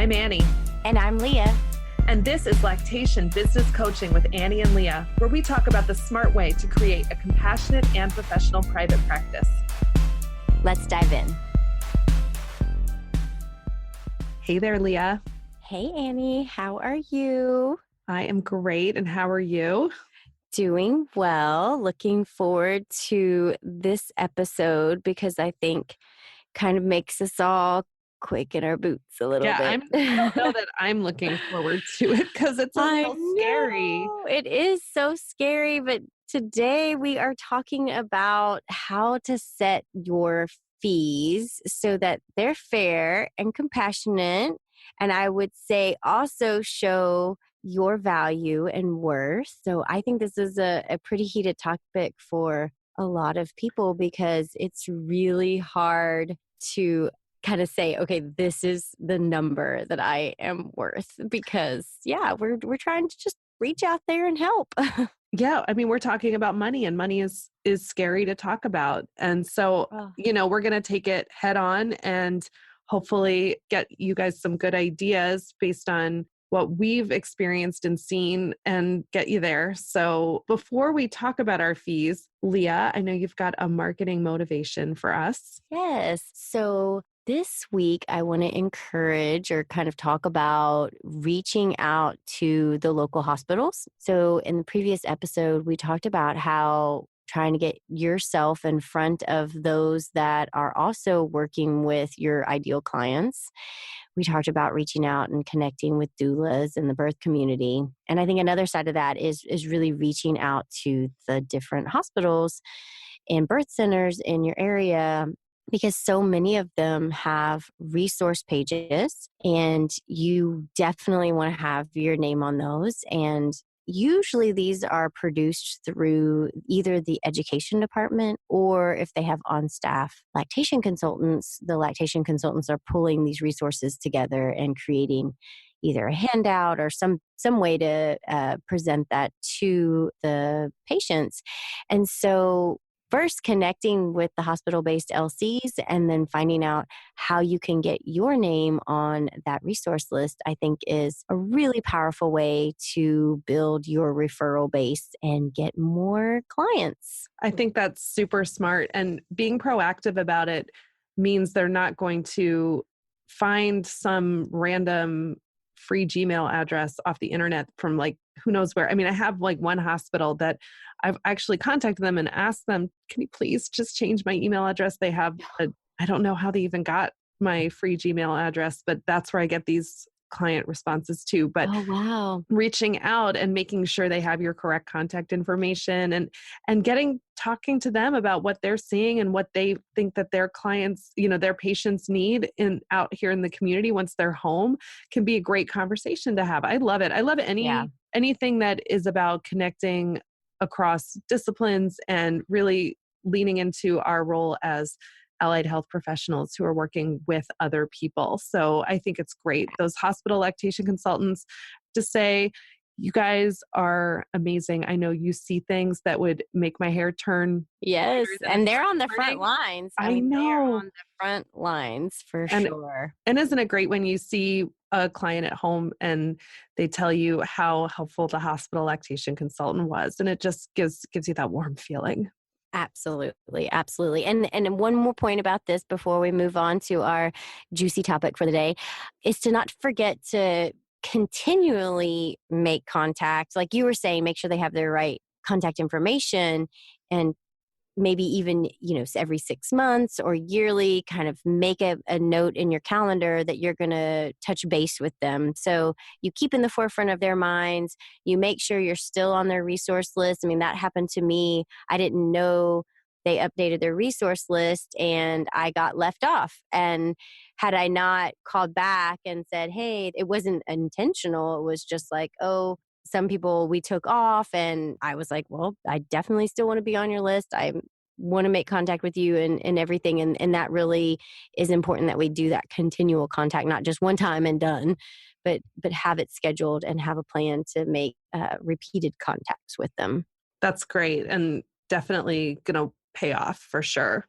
I'm Annie. And I'm Leah. And this is Lactation Business Coaching with Annie and Leah, where we talk about the smart way to create a compassionate and professional private practice. Let's dive in. Hey there, Leah. Hey, Annie. How are you? I am great. And how are you? Doing well. Looking forward to this episode because I think kind of makes us all quick in our boots a little bit. I don't know that I'm looking forward to it because it's a little scary. It is so scary, but today we are talking about how to set your fees so that they're fair and compassionate. And I would say also show your value and worth. So I think this is a pretty heated topic for a lot of people because it's really hard to kind of say, okay, this is the number that I am worth because we're trying to just reach out there and help. Yeah. I mean, we're talking about money and money is scary to talk about. And so, we're going to take it head on and hopefully get you guys some good ideas based on what we've experienced and seen and get you there. So before we talk about our fees, Leah, I know you've got a marketing motivation for us. Yes. So this week, I want to encourage or kind of talk about reaching out to the local hospitals. So in the previous episode, we talked about how trying to get yourself in front of those that are also working with your ideal clients. We talked about reaching out and connecting with doulas in the birth community. And I think another side of that is really reaching out to the different hospitals and birth centers in your area because so many of them have resource pages and you definitely want to have your name on those. And usually these are produced through either the education department or if they have on-staff lactation consultants, the lactation consultants are pulling these resources together and creating either a handout or some way to present that to the patients. And so first, connecting with the hospital-based LCs and then finding out how you can get your name on that resource list, I think is a really powerful way to build your referral base and get more clients. I think that's super smart. And being proactive about it means they're not going to find some random free Gmail address off the internet from who knows where. I mean, I have one hospital that I've actually contacted them and asked them, can you please just change my email address? They have I don't know how they even got my free Gmail address, but that's where I get these client responses too. But reaching out and making sure they have your correct contact information and talking to them about what they're seeing and what they think that their clients, their patients need out here in the community once they're home can be a great conversation to have. I love it. I love anything that is about connecting across disciplines and really leaning into our role as allied health professionals who are working with other people. So I think it's great. Those hospital lactation consultants, to say, you guys are amazing. I know you see things that would make my hair turn. Yes. And they're on the front lines. I know. They're on the front lines for sure. And isn't it great when you see a client at home and they tell you how helpful the hospital lactation consultant was? And it just gives you that warm feeling. Absolutely. Absolutely. And one more point about this before we move on to our juicy topic for the day is to not forget to continually make contact. Like you were saying, make sure they have their right contact information and maybe even, every 6 months or yearly kind of make a note in your calendar that you're going to touch base with them. So you keep in the forefront of their minds. You make sure you're still on their resource list. I mean, that happened to me. I didn't know they updated their resource list and I got left off. And had I not called back and said, hey, it wasn't intentional. It was just like, some people we took off and I was like, well, I definitely still want to be on your list. I want to make contact with you and everything. And that really is important that we do that continual contact, not just one time and done, but have it scheduled and have a plan to make repeated contacts with them. That's great. And definitely going to pay off for sure.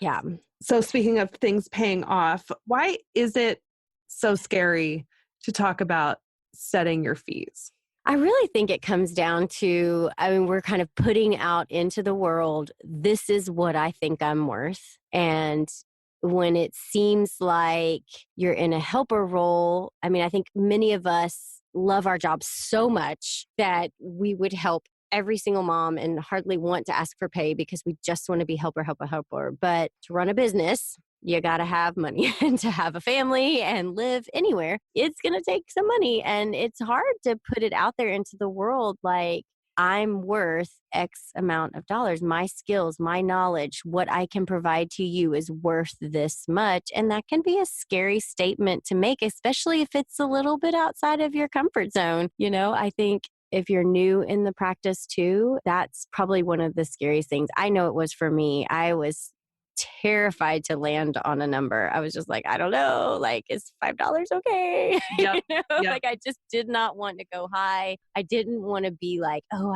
Yeah. So speaking of things paying off, why is it so scary to talk about setting your fees? I really think it comes down to, I mean, we're kind of putting out into the world, this is what I think I'm worth. And when it seems like you're in a helper role, I mean, I think many of us love our jobs so much that we would help every single mom and hardly want to ask for pay because we just want to be helper, helper, helper. But to run a business, you got to have money and to have a family and live anywhere. It's going to take some money. And it's hard to put it out there into the world like, I'm worth X amount of dollars. My skills, my knowledge, what I can provide to you is worth this much. And that can be a scary statement to make, especially if it's a little bit outside of your comfort zone. You know, I think if you're new in the practice too, that's probably one of the scariest things. I know it was for me. I was terrified to land on a number. I was just like, I don't know, like, is $5 okay? Yep. You know, Yep. like I just did not want to go high. I didn't want to be like, oh,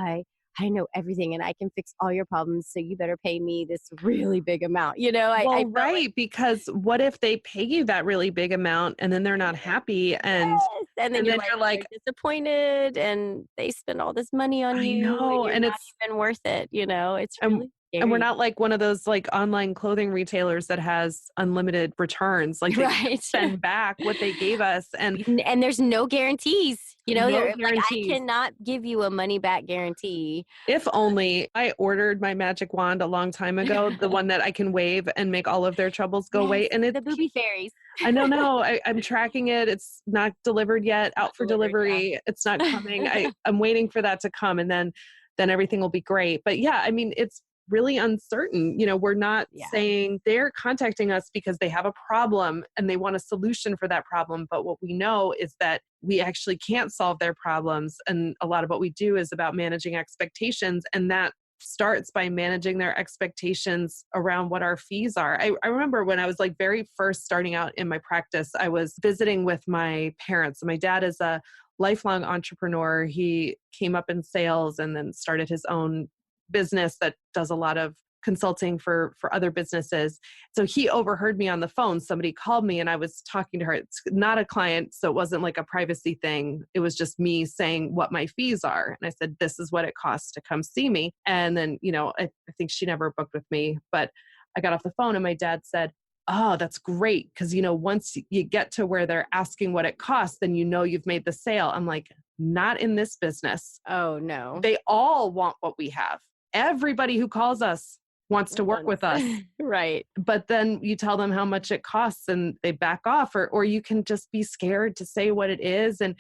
I know everything and I can fix all your problems. So you better pay me this really big amount. You know, I felt right. like, Because what if they pay you that really big amount and then they're not happy yes. And then and you're then like, you're like, they're disappointed and they spend all this money on I you and know. you're And not it's, even worth it. You know, it's and, really and we're scary. not like one of those like online clothing retailers that has unlimited returns. Like they Right. send back what they gave us and And there's no guarantees. You know, no like I guarantees. cannot give you a money back guarantee. If only I ordered my magic wand a long time ago, the one that I can wave and make all of their troubles go Yes, away. And the booby fairies. I don't know. I'm tracking it. It's not delivered yet, Not out for delivered, yeah. delivery. It's not coming. I'm waiting for that to come and then everything will be great. But yeah, I mean, it's really uncertain. You know, we're not Yeah. saying they're contacting us because they have a problem and they want a solution for that problem. But what we know is that we actually can't solve their problems. And a lot of what we do is about managing expectations. And that starts by managing their expectations around what our fees are. I remember when I was like very first starting out in my practice, I was visiting with my parents. My dad is a lifelong entrepreneur. He came up in sales and then started his own business that does a lot of consulting for other businesses. So he overheard me on the phone. Somebody called me and I was talking to her. It's not a client, so it wasn't like a privacy thing. It was just me saying what my fees are. And I said, this is what it costs to come see me. And then, you know, I think she never booked with me, but I got off the phone and my dad said, oh, that's great. Because, you know, once you get to where they're asking what it costs, then you know you've made the sale. I'm like, not in this business. Oh, no. They all want what we have. Everybody who calls us wants to work with us. Right. But then you tell them how much it costs and they back off, or you can just be scared to say what it is. And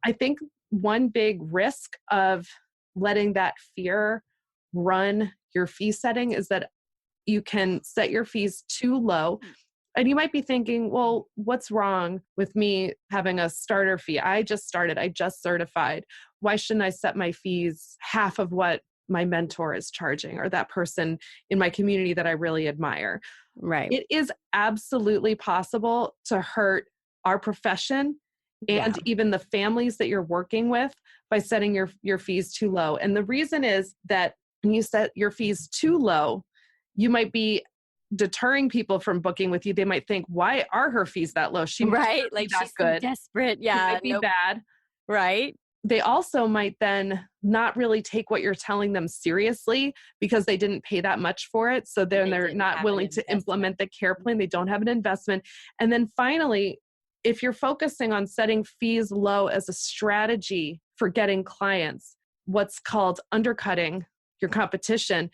I think one big risk of letting that fear run your fee setting is that you can set your fees too low. And you might be thinking, well, what's wrong with me having a starter fee? I just started, I just certified. Why shouldn't I set my fees half of what my mentor is charging or that person in my community that I really admire? Right. It is absolutely possible to hurt our profession and even the families that you're working with by setting your fees too low. And the reason is that when you set your fees too low, you might be deterring people from booking with you. They might think, why are her fees that low? She must Right. not be Like that she's so good. desperate. She Yeah. might be bad. Right. They also might then not really take what you're telling them seriously because they didn't pay that much for it. So then they're not willing to implement the care plan. They don't have an investment. And then finally, if you're focusing on setting fees low as a strategy for getting clients, what's called undercutting your competition,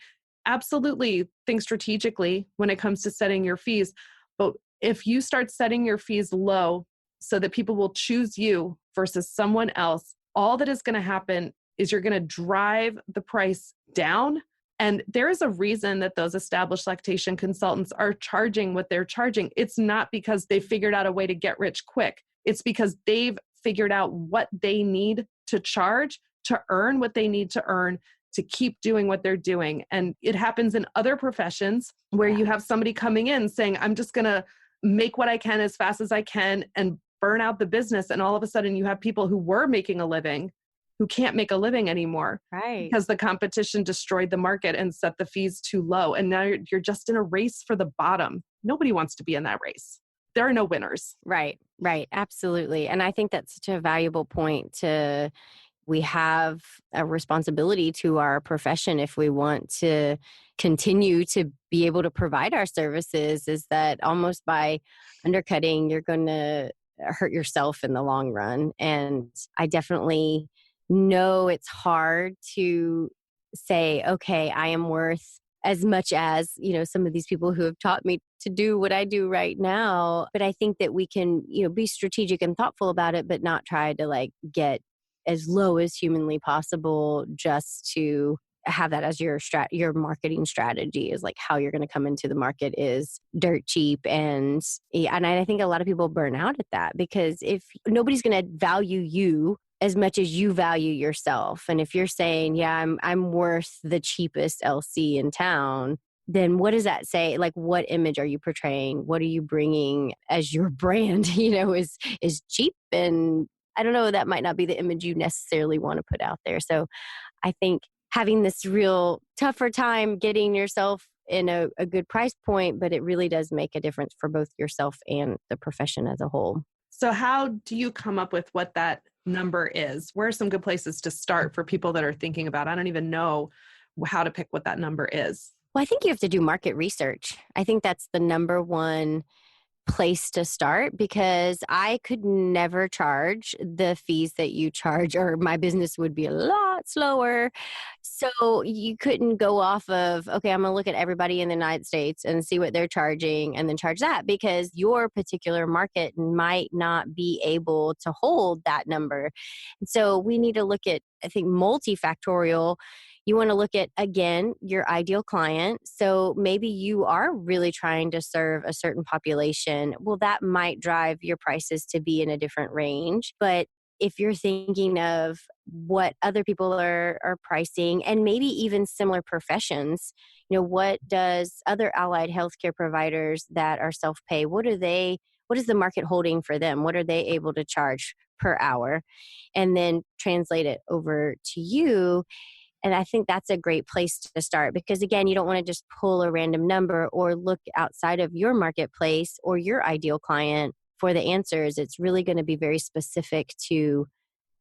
absolutely think strategically when it comes to setting your fees. But if you start setting your fees low so that people will choose you versus someone else, all that is going to happen is you're going to drive the price down. And there is a reason that those established lactation consultants are charging what they're charging. It's not because they figured out a way to get rich quick. It's because they've figured out what they need to charge to earn what they need to earn to keep doing what they're doing. And it happens in other professions where you have somebody coming in saying, I'm just going to make what I can as fast as I can and burn out the business. And all of a sudden you have people who were making a living who can't make a living anymore. Right. Because the competition destroyed the market and set the fees too low. And now you're just in a race for the bottom. Nobody wants to be in that race. there are no winners. Right, right. Absolutely. And I think that's such a valuable point to we have a responsibility to our profession if we want to continue to be able to provide our services, is that almost by undercutting, you're going to hurt yourself in the long run. And I definitely know it's hard to say, okay, I am worth as much as, some of these people who have taught me to do what I do right now. But I think that we can, be strategic and thoughtful about it, but not try to like get as low as humanly possible just to have that as your marketing strategy, is like how you're going to come into the market is dirt cheap. And I think a lot of people burn out at that, because if nobody's going to value you as much as you value yourself, and if you're saying, yeah, I'm worth the cheapest LC in town, then what does that say? Like, what image are you portraying? What are you bringing as your brand? Is cheap, and I don't know, that might not be the image you necessarily want to put out there. So I think having this real tougher time getting yourself in a good price point, but it really does make a difference for both yourself and the profession as a whole. So how do you come up with what that number is? Where are some good places to start for people that are thinking about, I don't even know how to pick what that number is? Well, I think you have to do market research. I think that's the number one place to start, because I could never charge the fees that you charge, or my business would be a lot slower. So you couldn't go off of, okay, I'm going to look at everybody in the United States and see what they're charging and then charge that, because your particular market might not be able to hold that number. And so we need to look at, I think, multifactorial. You want to look at, again, your ideal client. So maybe you are really trying to serve a certain population. Well, that might drive your prices to be in a different range. But if you're thinking of what other people are pricing, and maybe even similar professions, what does other allied healthcare providers that are self-pay, what is the market holding for them? What are they able to charge per hour? And then translate it over to you. And I think that's a great place to start, because again, you don't want to just pull a random number or look outside of your marketplace or your ideal client for the answers. It's really going to be very specific to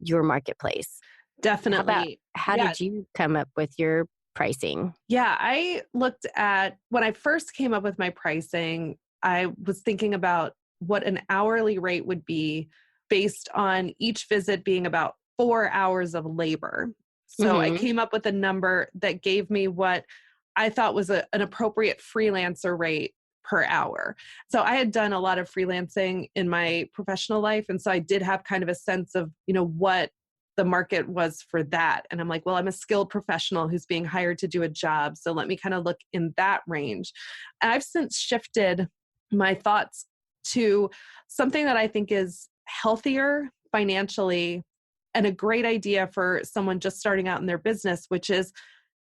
your marketplace. Definitely. How Yeah. did you come up with your pricing? Yeah, I looked at, when I first came up with my pricing, I was thinking about what an hourly rate would be based on each visit being about 4 hours of labor. So I came up with a number that gave me what I thought was an appropriate freelancer rate per hour. So I had done a lot of freelancing in my professional life. And so I did have kind of a sense of, what the market was for that. And I'm like, well, I'm a skilled professional who's being hired to do a job. So let me kind of look in that range. And I've since shifted my thoughts to something that I think is healthier financially and a great idea for someone just starting out in their business, which is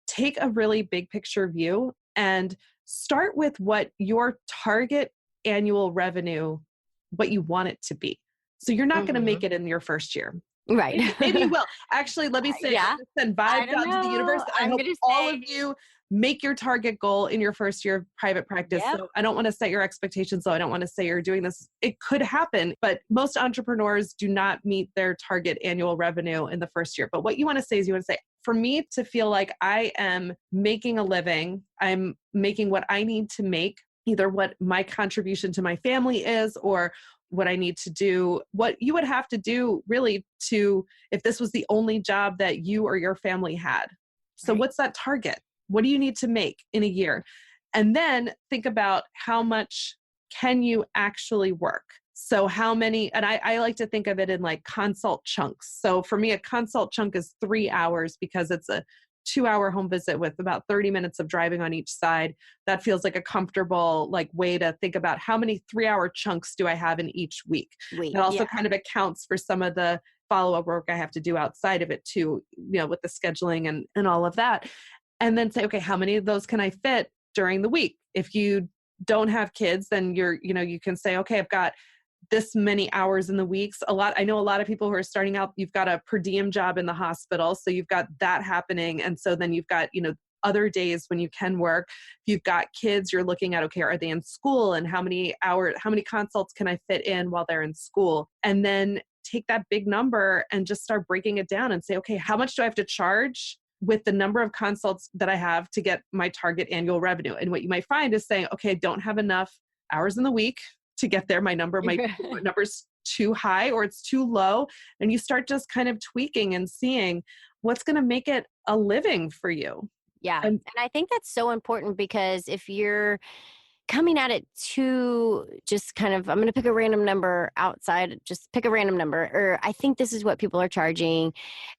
take a really big picture view and start with what your target annual revenue, what you want it to be. So you're not going to make it in your first year. Right. Maybe you will. Actually, let me say, Yeah. send vibes out to the universe. I hope all of you make your target goal in your first year of private practice. Yep. So I don't want to set your expectations. So I don't want to say you're doing this. It could happen, but most entrepreneurs do not meet their target annual revenue in the first year. But what you want to say is, you want to say, for me to feel like I am making a living, I'm making what I need to make, either what my contribution to my family is or what I need to do, what you would have to do really to, if this was the only job that you or your family had. So what's that target? What do you need to make in a year? And then think about how much can you actually work? So how many, and I like to think of it in like consult chunks. So for me, a consult chunk is 3 hours because it's a 2-hour home visit with about 30 minutes of driving on each side. That feels like a comfortable way to think about how many 3-hour chunks do I have in each week. It also kind of accounts for some of the follow-up work I have to do outside of it too, with the scheduling and all of that. And then say, okay, how many of those can I fit during the week? If you don't have kids, then you can say, okay, I've got this many hours in the weeks. I know a lot of people who are starting out, you've got a per diem job in the hospital. So you've got that happening. And so then you've got, other days when you can work. If you've got kids, you're looking at, okay, are they in school and how many consults can I fit in while they're in school? And then take that big number and just start breaking it down and say, okay, how much do I have to charge with the number of consults that I have to get my target annual revenue? And what you might find is saying, okay, I don't have enough hours in the week to get there. My number's too high or it's too low. And you start just kind of tweaking and seeing what's going to make it a living for you. Yeah. And And I think that's so important because if you're coming at it too, just kind of, I'm going to pick a random number outside, just pick a random number, or I think this is what people are charging.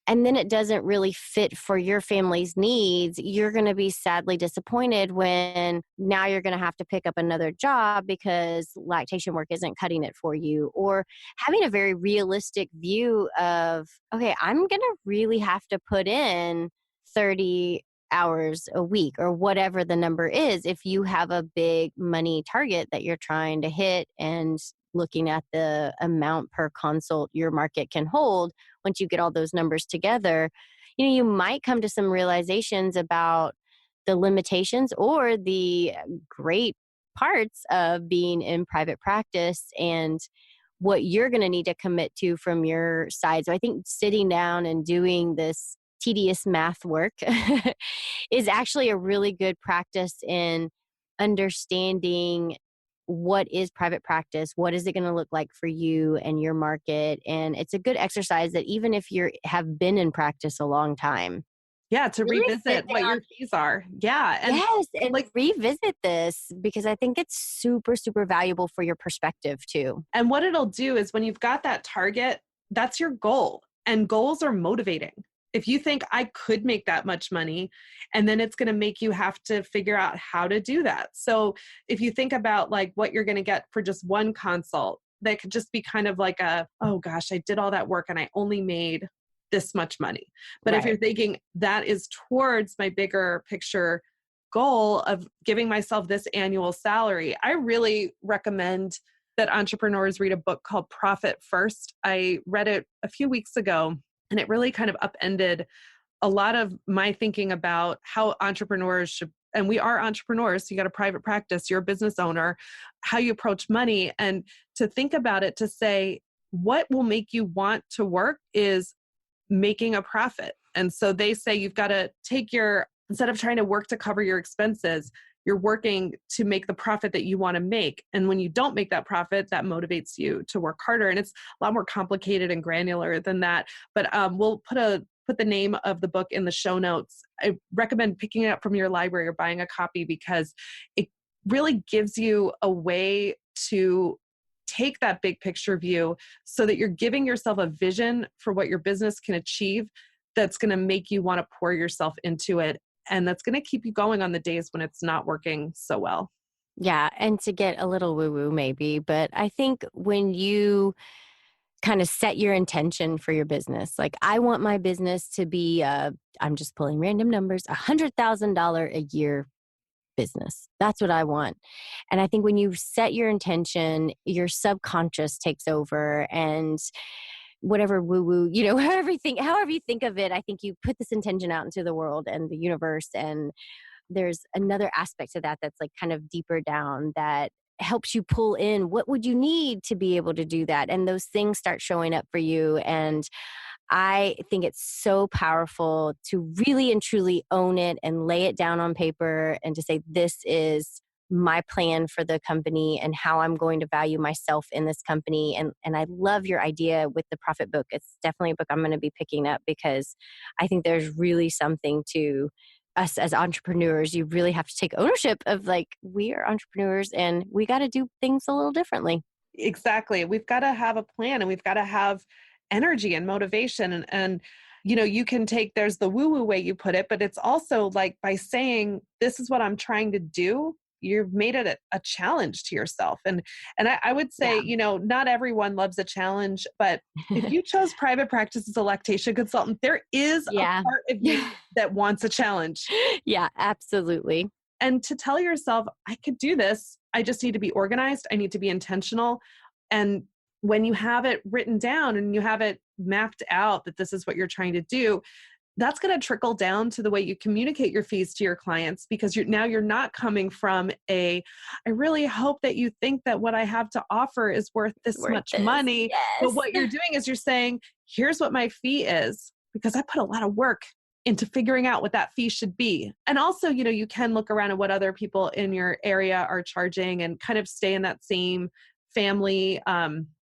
And then it doesn't really fit for your family's needs. You're going to be sadly disappointed when now you're going to have to pick up another job because lactation work isn't cutting it for you, or having a very realistic view of, okay, I'm going to really have to put in 30 hours a week or whatever the number is if you have a big money target that you're trying to hit, and looking at the amount per consult your market can hold. Once you get all those numbers together, you might come to some realizations about the limitations or the great parts of being in private practice and what you're going to need to commit to from your side. So I think sitting down and doing this tedious math work is actually a really good practice in understanding what is private practice, what is it going to look like for you and your market. And it's a good exercise that even if you have been in practice a long time, yeah, to really revisit sit what down. your fees are. Yeah. And Yes, and like, revisit this because I think it's super, super valuable for your perspective too. and what it'll do is when you've got that target, that's your goal. And goals are motivating. If you think I could make that much money, and then it's going to make you have to figure out how to do that. So if you think about like what you're going to get for just one consult, that could just be kind of like oh gosh, I did all that work and I only made this much money. But if Right. you're thinking that is towards my bigger picture goal of giving myself this annual salary, I really recommend that entrepreneurs read a book called Profit First. I read it a few weeks ago, and it really kind of upended a lot of my thinking about how entrepreneurs should, and we are entrepreneurs, so you got a private practice, you're a business owner, how you approach money, and to think about it, to say, what will make you want to work is making a profit. And so they say you've got to instead of trying to work to cover your expenses, you're working to make the profit that you want to make. And when you don't make that profit, that motivates you to work harder. And it's a lot more complicated and granular than that. But we'll put the name of the book in the show notes. I recommend picking it up from your library or buying a copy because it really gives you a way to take that big picture view so that you're giving yourself a vision for what your business can achieve that's going to make you want to pour yourself into it. And that's going to keep you going on the days when it's not working so well. Yeah. And to get a little woo woo, maybe, but I think when you kind of set your intention for your business, like I want my business to be, I'm just pulling random numbers, $100,000 a year business. That's what I want. And I think when you set your intention, your subconscious takes over, and whatever woo woo, however you think of it, I think you put this intention out into the world and the universe. And there's another aspect to that that's like kind of deeper down that helps you pull in what would you need to be able to do that. And those things start showing up for you. And I think it's so powerful to really and truly own it and lay it down on paper and to say, this is my plan for the company and how I'm going to value myself in this company. And I love your idea with the Profit book. It's definitely a book I'm going to be picking up because I think there's really something to us as entrepreneurs. You really have to take ownership of like, we are entrepreneurs and we got to do things a little differently. Exactly. We've got to have a plan and we've got to have energy and motivation. And you can there's the woo woo way you put it, but it's also like by saying, this is what I'm trying to do, you've made it a challenge to yourself. And I would say, Yeah. not everyone loves a challenge, but if you chose private practice as a lactation consultant, there is a Yeah. part of you that wants a challenge. Yeah, absolutely. And to tell yourself, I could do this. I just need to be organized. I need to be intentional. And when you have it written down and you have it mapped out that this is what you're trying to do, that's going to trickle down to the way you communicate your fees to your clients, because you're not coming from I really hope that you think that what I have to offer is worth this Worth much this. money. Yes. But what you're doing is you're saying, here's what my fee is, because I put a lot of work into figuring out what that fee should be. And also, you can look around at what other people in your area are charging and kind of stay in that same family.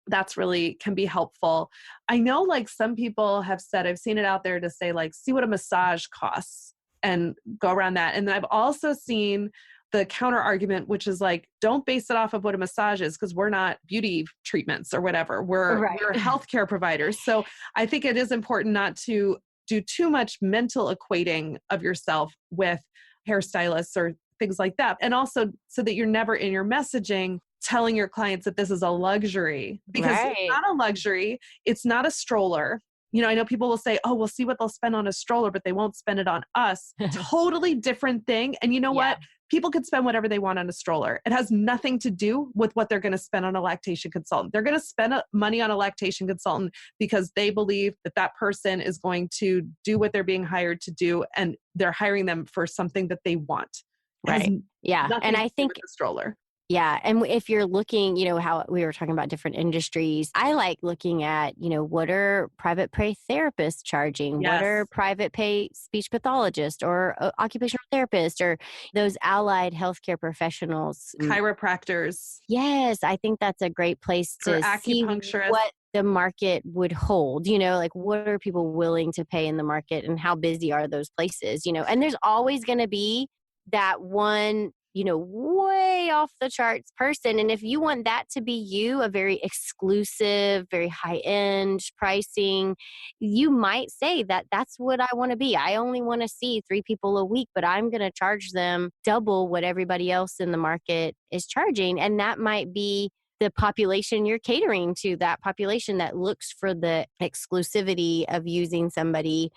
That's really can be helpful. I know like some people have said, I've seen it out there to say like, see what a massage costs and go around that. And then I've also seen the counter argument, which is like, don't base it off of what a massage is, because we're not beauty treatments or whatever. We're healthcare providers. So I think it is important not to do too much mental equating of yourself with hairstylists or things like that. And also so that you're never in your messaging telling your clients that this is a luxury, because it's not a luxury. It's not a stroller. I know people will say, oh, we'll see what they'll spend on a stroller, but they won't spend it on us. Totally different thing. And you know what? People could spend whatever they want on a stroller. It has nothing to do with what they're going to spend on a lactation consultant. They're going to spend money on a lactation consultant because they believe that that person is going to do what they're being hired to do, and they're hiring them for something that they want. Right. Yeah. And I think the stroller. Yeah. And if you're looking, how we were talking about different industries, I like looking at, what are private pay therapists charging? Yes. What are private pay speech pathologists or occupational therapists or those allied healthcare professionals? Chiropractors. Yes. I think that's a great place to see what the market would hold, like what are people willing to pay in the market and how busy are those places, and there's always going to be that one way off the charts person. And if you want that to be you, a very exclusive, very high end pricing, you might say that that's what I want to be. I only want to see 3 people a week, but I'm going to charge them double what everybody else in the market is charging. And that might be the population you're catering to, that population that looks for the exclusivity of using somebody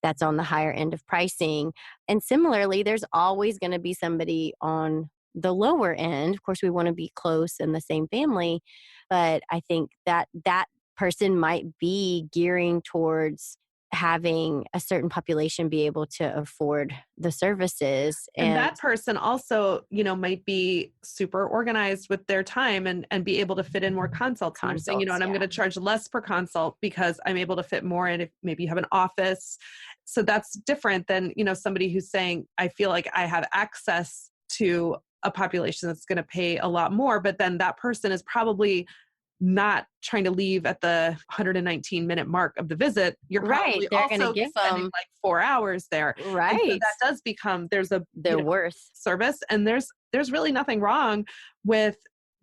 that's on the higher end of pricing. And similarly, there's always going to be somebody on the lower end. Of course, we want to be close in the same family, but I think that person might be gearing towards having a certain population be able to afford the services. And that person also, might be super organized with their time and be able to fit in more consults. And saying, and I'm going to charge less per consult because I'm able to fit more in. If maybe you have an office. So that's different than, somebody who's saying, I feel like I have access to a population that's going to pay a lot more, but then that person is probably not trying to leave at the 119-minute mark of the visit. You're probably They're also going to give spending like 4 hours there. Right. And so that does become, there's their worth service. And there's really nothing wrong with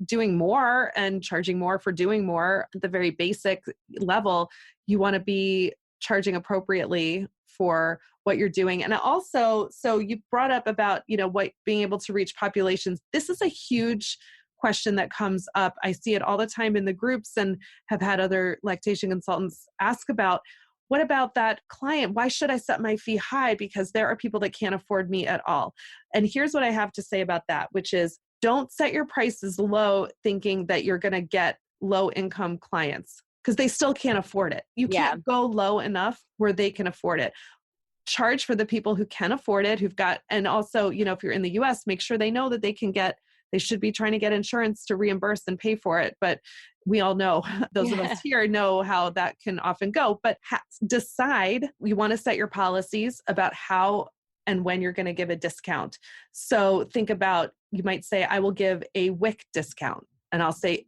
doing more and charging more for doing more. At the very basic level, you want to be charging appropriately for what you're doing. And also, so you brought up about, what being able to reach populations. This is a huge question that comes up. I see it all the time in the groups and have had other lactation consultants ask about, what about that client? Why should I set my fee high? Because there are people that can't afford me at all. And here's what I have to say about that, which is don't set your prices low thinking that you're going to get low income clients, because they still can't afford it. You can't go low enough where they can afford it. Charge for the people who can afford it, and also, if you're in the US, make sure they know that they should be trying to get insurance to reimburse and pay for it. But we all know, those of us here know how that can often go. But decide, you want to set your policies about how and when you're going to give a discount. So think about, you might say, I will give a WIC discount. And I'll say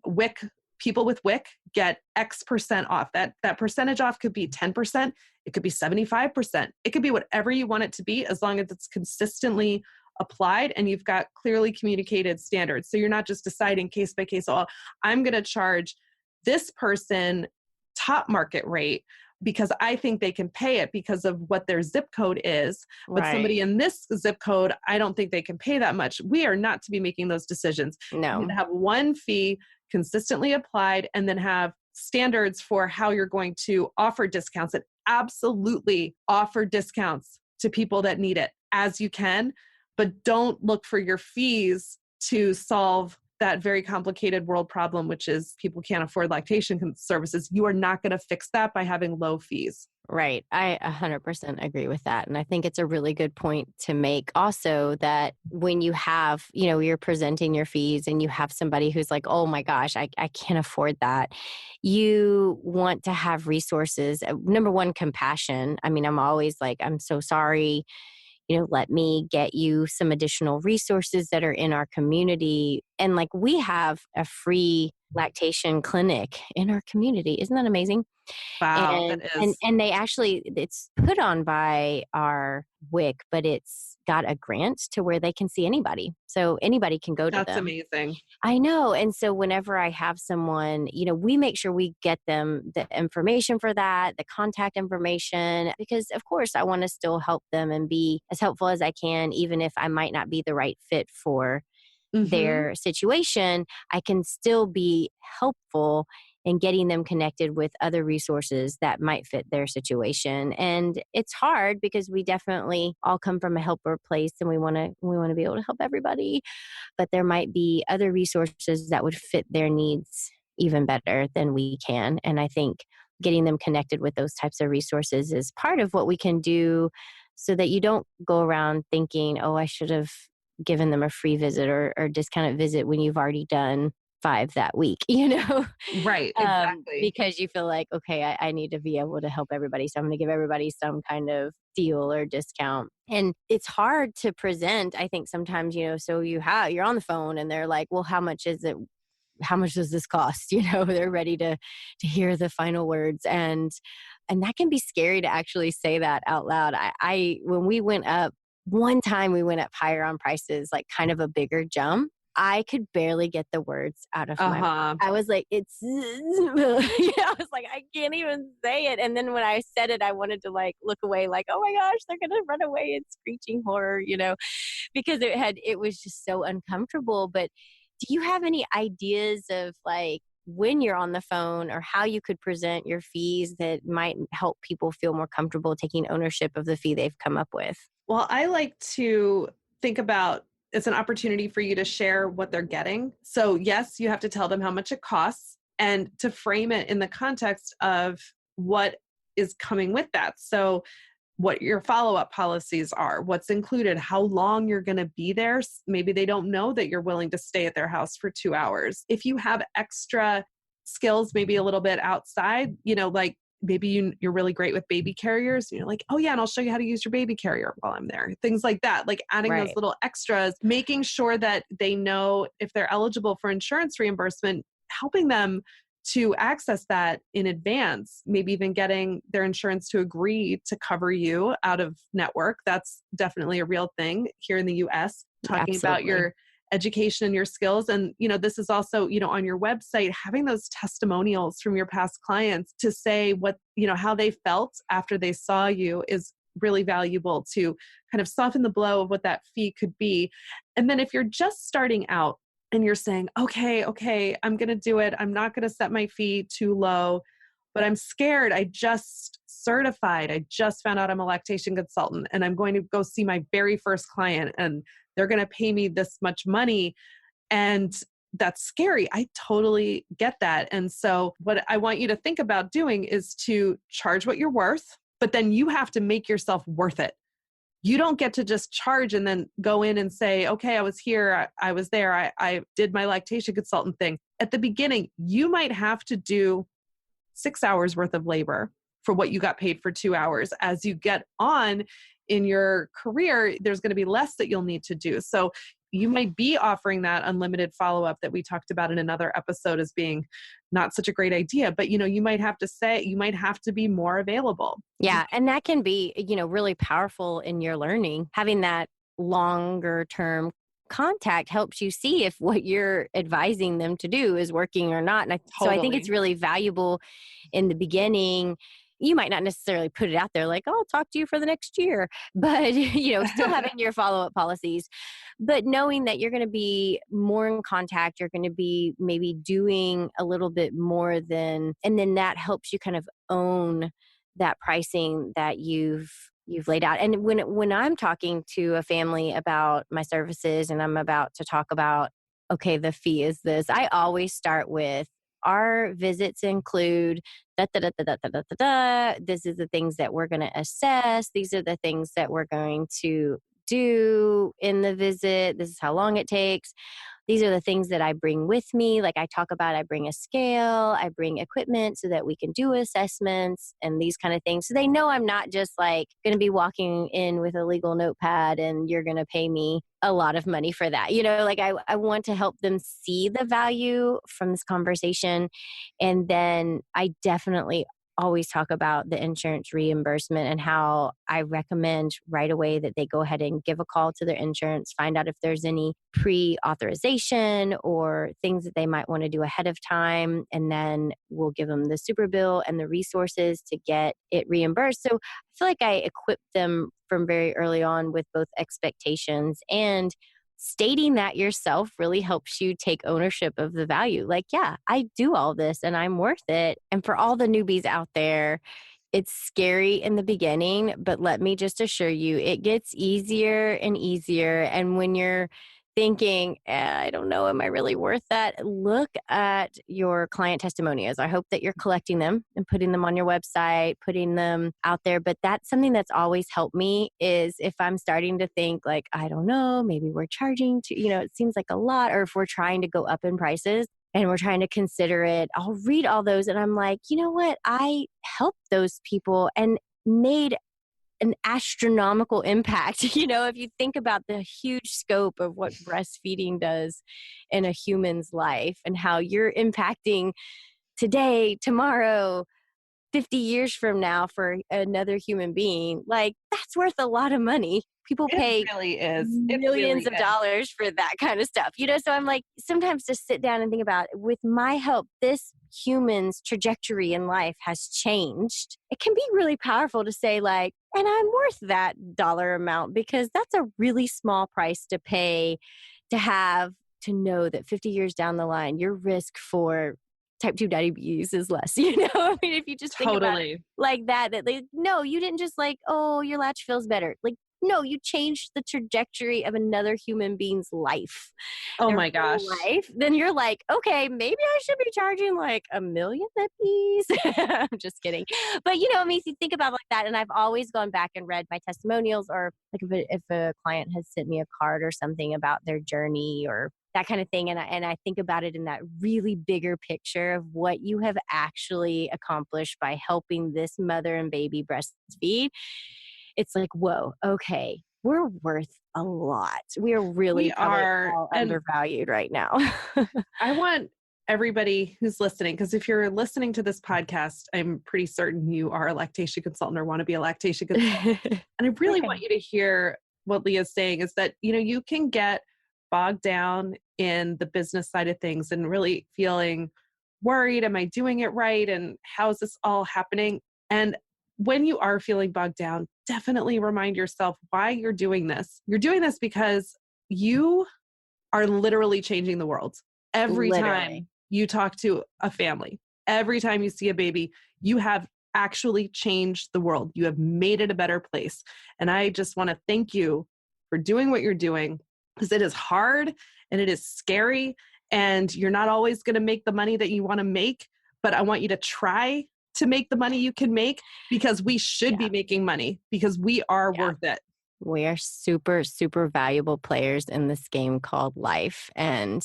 people with WIC get X% off. That percentage off could be 10%. It could be 75%. It could be whatever you want it to be, as long as it's consistently applied and you've got clearly communicated standards. So you're not just deciding case by case, oh, I'm going to charge this person top market rate because I think they can pay it because of what their zip code is. But somebody in this zip code, I don't think they can pay that much. We are not to be making those decisions. No. You have one fee consistently applied and then have standards for how you're going to offer discounts, and absolutely offer discounts to people that need it as you can, but don't look for your fees to solve that very complicated world problem, which is people can't afford lactation services. You are not going to fix that by having low fees. Right. I 100% agree with that. And I think it's a really good point to make also that when you have, you're presenting your fees and you have somebody who's like, oh my gosh, I can't afford that. You want to have resources. Number one, compassion. I mean, I'm always like, I'm so sorry. Let me get you some additional resources that are in our community. And like we have a free lactation clinic in our community. Isn't that amazing? Wow, that is. And they actually, it's put on by our WIC, but it's got a grant to where they can see anybody. So anybody can go to That's them. amazing. I know. And so whenever I have someone, we make sure we get them the information for that, the contact information, because of course I want to still help them and be as helpful as I can, even if I might not be the right fit for Mm-hmm. their situation. I can still be helpful in getting them connected with other resources that might fit their situation. And it's hard because we definitely all come from a helper place and we want to be able to help everybody, but there might be other resources that would fit their needs even better than we can. And I think getting them connected with those types of resources is part of what we can do so that you don't go around thinking, oh, I should have given them a free visit or discounted visit when you've already done 5 that week, Right, exactly. because you feel like, okay, I need to be able to help everybody. So I'm going to give everybody some kind of deal or discount. And it's hard to present, I think sometimes, so you're on the phone and they're like, well, how much is it? How much does this cost? They're ready to hear the final words. And that can be scary to actually say that out loud. When we went up, one time we went up higher on prices, like kind of a bigger jump. I could barely get the words out of my mouth. Uh-huh. I was like, I was like, I can't even say it. And then when I said it, I wanted to like look away, like, oh my gosh, they're going to run away in screeching horror, because it was just so uncomfortable. But do you have any ideas of like when you're on the phone or how you could present your fees that might help people feel more comfortable taking ownership of the fee they've come up with? Well, I like to think about it's an opportunity for you to share what they're getting. So, yes, you have to tell them how much it costs and to frame it in the context of what is coming with that. So, what your follow-up policies are, what's included, how long you're going to be there. Maybe they don't know that you're willing to stay at their house for 2 hours. If you have extra skills, maybe a little bit outside, like maybe you're really great with baby carriers. You're like, oh yeah, and I'll show you how to use your baby carrier while I'm there. Things like that, like adding those Right. little extras, making sure that they know if they're eligible for insurance reimbursement, helping them to access that in advance, maybe even getting their insurance to agree to cover you out of network. That's definitely a real thing here in the US, talking about Absolutely. your education and your skills. And, this is also, on your website, having those testimonials from your past clients to say what, how they felt after they saw you is really valuable to kind of soften the blow of what that fee could be. And then if you're just starting out, and you're saying, okay, I'm going to do it. I'm not going to set my fee too low, but I'm scared. I just certified. I just found out I'm a lactation consultant and I'm going to go see my very first client and they're going to pay me this much money. And that's scary. I totally get that. And so what I want you to think about doing is to charge what you're worth, but then you have to make yourself worth it. You don't get to just charge and then go in and say, okay, I was here, I was there, I did my lactation consultant thing. At the beginning, you might have to do 6 hours worth of labor for what you got paid for 2 hours. As you get on in your career, there's going to be less that you'll need to do. So you might be offering that unlimited follow-up that we talked about in another episode as being not such a great idea, but you might have to be more available. Yeah. And that can be, really powerful in your learning. Having that longer term contact helps you see if what you're advising them to do is working or not. So I think it's Totally. really valuable in the beginning. You might not necessarily put it out there like, oh, I'll talk to you for the next year, but, still having your follow-up policies, but knowing that you're going to be more in contact, you're going to be maybe doing a little bit more and then that helps you kind of own that pricing that you've laid out. And when I'm talking to a family about my services and I'm about to talk about okay, the fee is this. I always start with, our visits include da, da, da, da, da, da, da, da, da. This is the things that we're going to assess. These are the things that we're going to do in the visit. This is how long it takes. These are the things that I bring with me. Like I talk about, I bring a scale, I bring equipment so that we can do assessments and these kind of things. So they know I'm not just like going to be walking in with a legal notepad and you're going to pay me a lot of money for that. Like I want to help them see the value from this conversation. And then I definitely always talk about the insurance reimbursement and how I recommend right away that they go ahead and give a call to their insurance, find out if there's any pre-authorization or things that they might want to do ahead of time. And then we'll give them the super bill and the resources to get it reimbursed. So I feel like I equip them from very early on with both expectations, and stating that yourself really helps you take ownership of the value. Like, yeah, I do all this and I'm worth it. And for all the newbies out there, it's scary in the beginning, but let me just assure you, it gets easier and easier. And when you're thinking, I don't know, am I really worth that? Look at your client testimonials. I hope that you're collecting them and putting them on your website, putting them out there. But that's something that's always helped me, is if I'm starting to think like, I don't know, maybe we're charging it seems like a lot, or if we're trying to go up in prices and we're trying to consider it, I'll read all those and I'm like, you know what? I helped those people and made an astronomical impact. If you think about the huge scope of what breastfeeding does in a human's life and how you're impacting today, tomorrow, 50 years from now for another human being, like that's worth a lot of money. People It pay really is. It millions really of is. dollars for that kind of stuff. So I'm like, sometimes just sit down and think about, with my help, this human's trajectory in life has changed. It can be really powerful to say like, and I'm worth that dollar amount, because that's a really small price to pay to know that 50 years down the line, your risk for type 2 diabetes is less. I mean, if you just think about it Totally. like that like, no, you didn't just like, oh, your latch feels better. Like, no, you changed the trajectory of another human being's life, Oh their my whole gosh. life. Then you're like, okay, maybe I should be charging like $1 million a piece. I'm just kidding. But I mean, if you think about it like that, and I've always gone back and read my testimonials, or like if a client has sent me a card or something about their journey or that kind of thing. And I think about it in that really bigger picture of what you have actually accomplished by helping this mother and baby breastfeed. It's like, whoa, okay, we're worth a lot. We are really We probably are. all And undervalued right now. I want everybody who's listening, because if you're listening to this podcast, I'm pretty certain you are a lactation consultant or want to be a lactation consultant. And I really want Okay. you to hear what Leah's saying, is that, you can get bogged down in the business side of things and really feeling worried. Am I doing it right? And how is this all happening? And when you are feeling bogged down, definitely remind yourself why you're doing this. You're doing this because you are literally changing the world. Every Literally. time you talk to a family, every time you see a baby, you have actually changed the world. You have made it a better place. And I just want to thank you for doing what you're doing, because it is hard and it is scary, and you're not always going to make the money that you want to make, but I want you to try to make the money you can make, because we should Yeah. be making money, because we are Yeah. worth it. We are super, super valuable players in this game called life. And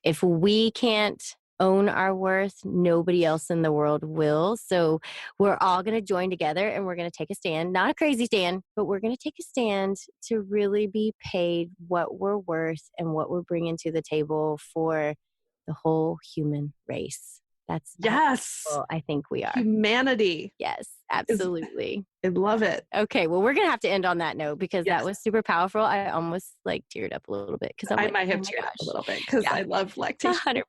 if we can't own our worth, nobody else in the world will. So we're all going to join together and we're going to take a stand, not a crazy stand, but we're going to take a stand to really be paid what we're worth and what we're bringing to the table for the whole human race. That's how Yes. people I think we are. Humanity Yes, is, absolutely. I love it. Okay, well, we're going to have to end on that note because that Yes. was super powerful. I almost like teared up a little bit because I'm I like, might oh have my teared up a gosh. little bit because Yeah, I love lactation. 100%.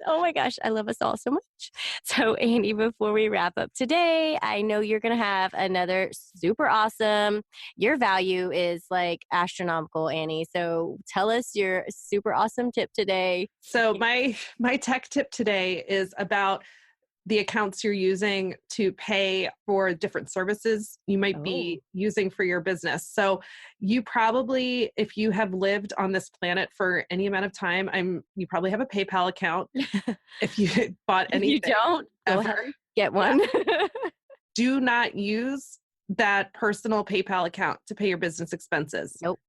Oh my gosh, I love us all so much. So, Annie, before we wrap up today, I know you're going to have another super awesome. Your value is like astronomical, Annie. So, tell us your super awesome tip today. So my tech tip today is about the accounts you're using to pay for different services you might Oh. be using for your business. So you probably, if you have lived on this planet for any amount of time, you probably have a PayPal account. If you bought If you anything don't, go ever, ahead and get yeah, one. do not use that personal PayPal account to pay your business expenses. Nope.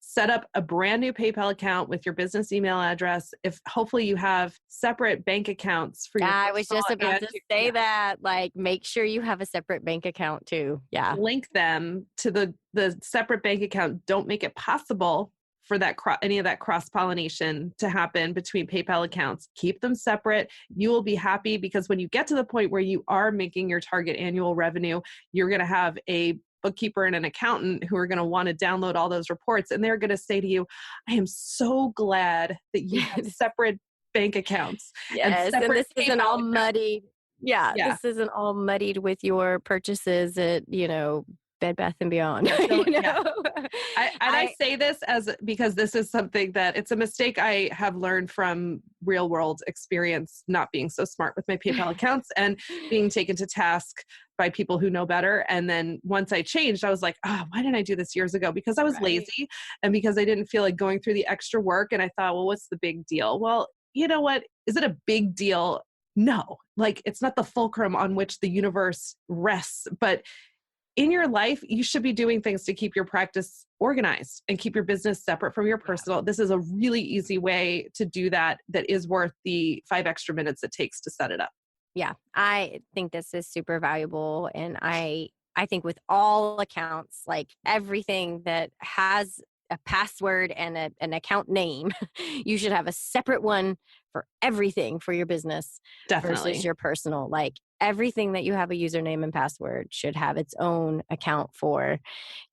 Set up a brand new PayPal account with your business email address. If hopefully you have separate bank accounts for your I was personal just about and to say yeah, that. Like, make sure you have a separate bank account too. Yeah. link them to the separate bank account. Don't make it possible for that any of that cross pollination to happen between PayPal accounts. Keep them separate. You will be happy because when you get to the point where you are making your target annual revenue, you're going to have a bookkeeper and an accountant who are going to want to download all those reports, and they're going to say to you, I am so glad that you have separate bank accounts and Yes. And separate this isn't PayPal all accounts. muddied. Yeah. Yeah. This isn't all muddied with your purchases at, Bed Bath and Beyond. Yeah. So, yeah. I I, say this because this is something that it's a mistake I have learned from real world experience, not being so smart with my PayPal accounts and being taken to task by people who know better. And then once I changed, I was like, oh, why didn't I do this years ago? Because I was right. lazy and because I didn't feel like going through the extra work. And I thought, well, what's the big deal? Well, you know what? Is it a big deal? No, like it's not the fulcrum on which the universe rests, but in your life, you should be doing things to keep your practice organized and keep your business separate from your Yeah. personal. This is a really easy way to do that is worth the 5 extra minutes it takes to set it up. Yeah, I think this is super valuable. And I think with all accounts, like everything that has a password and an account name, you should have a separate one for everything for your business versus Definitely. your personal. Like everything that you have a username and password should have its own account for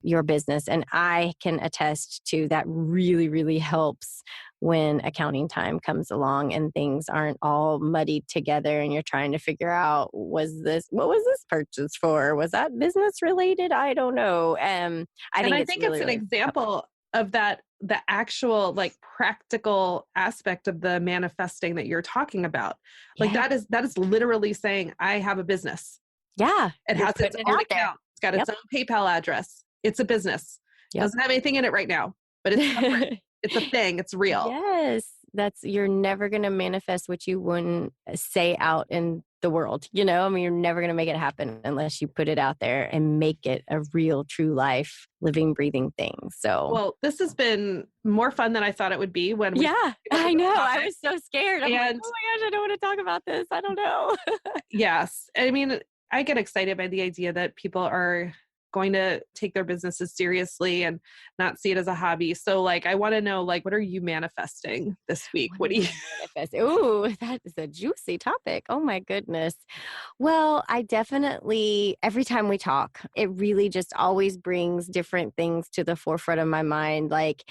your business. And I can attest to that really, really helps when accounting time comes along and things aren't all muddied together and you're trying to figure out, what was this purchase for? Was that business related? I don't know. I And think I it's think it's really, an really helpful. example of that, the actual like practical aspect of the manifesting that you're talking about. Like Yeah. that is literally saying, I have a business. Yeah. It You're has its putting it own out there. account. It's got its Yep. own PayPal address. It's a business. Yep. Doesn't have anything in it right now, but it's separate. It's a thing. It's real. Yes. You're never going to manifest what you wouldn't say out in the world. I mean, you're never going to make it happen unless you put it out there and make it a real, true life, living, breathing thing. So, Well, this has been more fun than I thought it would be when we yeah, came up I with this know. I topic. was so scared. I'm like, And oh my gosh, I don't want to talk about this. I don't know. yes, I mean, I get excited by the idea that people are going to take their businesses seriously and not see it as a hobby. So like, I want to know, like, what are you manifesting this week? What What do am you, I manifesting? Ooh, that is a juicy topic. Oh my goodness. Well, I definitely, every time we talk, it really just always brings different things to the forefront of my mind. Like,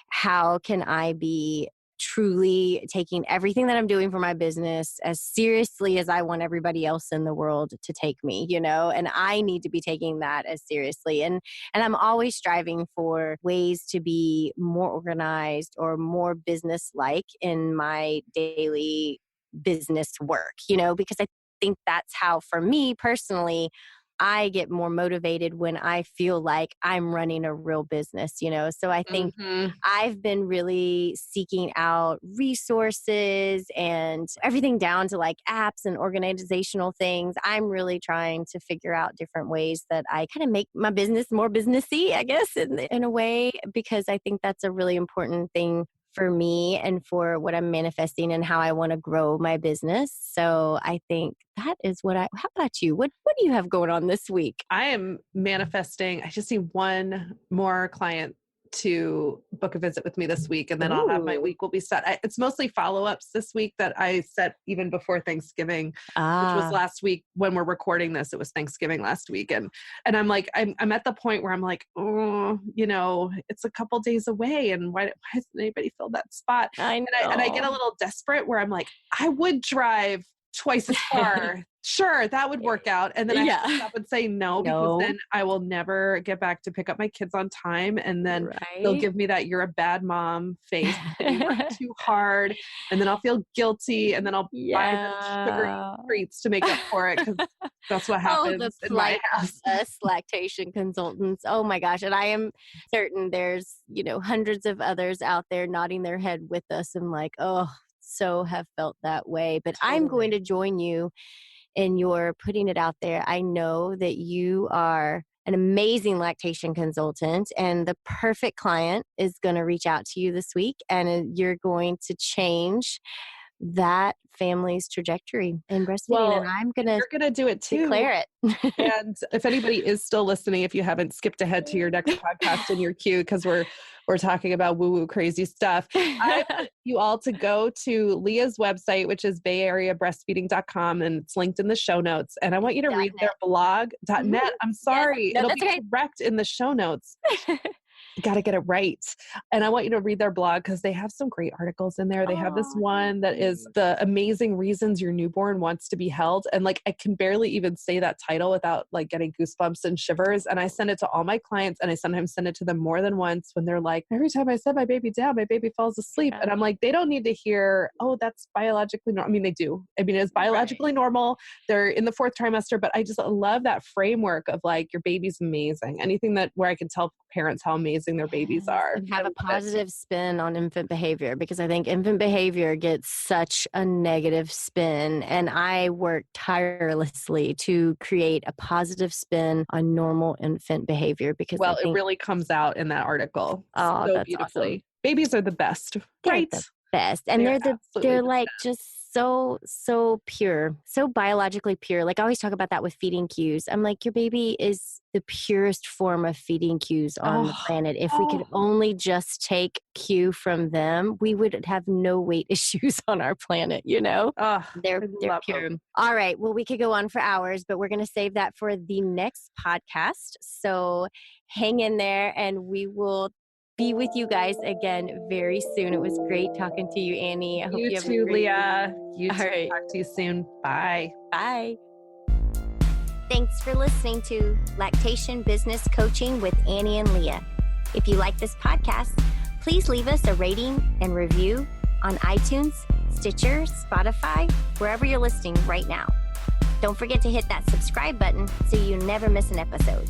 how can I be truly taking everything that I'm doing for my business as seriously as I want everybody else in the world to take me, and I need to be taking that as seriously. And I'm always striving for ways to be more organized or more business like in my daily business work, because I think that's how, for me personally, I get more motivated when I feel like I'm running a real business, So I think Mhm. I've been really seeking out resources and everything down to like apps and organizational things. I'm really trying to figure out different ways that I kind of make my business more businessy, I guess, in a way, because I think that's a really important thing for me and for what I'm manifesting and how I want to grow my business. So I think that is how about you? What do you have going on this week? I am manifesting. I just need one more client to book a visit with me this week, and then I'll have my Ooh. week will be set. It's mostly follow-ups this week that I set even before Thanksgiving, which was Ah, last week when we're recording this. It was Thanksgiving last week. And I'm like, I'm at the point where I'm like, oh, it's a couple days away. And why hasn't anybody filled that spot? I And I get a know. little desperate where I'm like, I would drive twice as far Sure, that would work out. And then I have to stop and say no, because then I will never get back to pick up my kids on time. And then they'll give me that "you're a bad mom" face. You work too hard. And then I'll feel guilty. And then I'll buy them sugary treats to make up for it, because that's what happens in my house. Us lactation consultants. Oh my gosh. And I am certain there's, hundreds of others out there nodding their head with us and like, oh, so have felt that way. But I'm going to join you in your putting it out there. I know that you are an amazing lactation consultant, and the perfect client is going to reach out to you this week, and you're going to change that family's trajectory in breastfeeding. And you're going to do it too. Declare it. And if anybody is still listening, if you haven't skipped ahead to your next podcast in your queue, because we're talking about woo-woo crazy stuff, I want you all to go to Leah's website, which is bayareabreastfeeding.com, and it's linked in the show notes. And I want you to read their blog, .net. I'm sorry. Yes. No, it'll be correct in the show notes. You got to get it right. And I want you to read their blog, because they have some great articles in there. They have this one that is the amazing reasons your newborn wants to be held. And like, I can barely even say that title without like getting goosebumps and shivers. And I send it to all my clients, and I sometimes send it to them more than once when they're like, every time I set my baby down, my baby falls asleep. And I'm like, they don't need to hear, oh, that's biologically normal. I mean, they do. I mean, it's biologically normal. They're in the 4th trimester, but I just love that framework of like, your baby's amazing. Anything where I can tell parents how amazing their babies are. And have a positive spin on infant behavior, because I think infant behavior gets such a negative spin. And I work tirelessly to create a positive spin on normal infant behavior, because it really comes out in that article. Oh, so that's beautifully. Awesome. Babies are the best, right? They're the best. And they're like just so pure, so biologically pure. Like I always talk about that with feeding cues. I'm like, your baby is the purest form of feeding cues on the planet. If we could only just take cue from them, we would have no weight issues on our planet, They're pure. Them. All right. Well, we could go on for hours, but we're going to save that for the next podcast. So hang in there, and we will be with you guys again very soon. It was great talking to you, Annie. I hope you have a great Leah. You too. Right. Talk to you soon. Bye. Bye. Thanks for listening to Lactation Business Coaching with Annie and Leah. If you like this podcast, please leave us a rating and review on iTunes, Stitcher, Spotify, wherever you're listening right now. Don't forget to hit that subscribe button so you never miss an episode.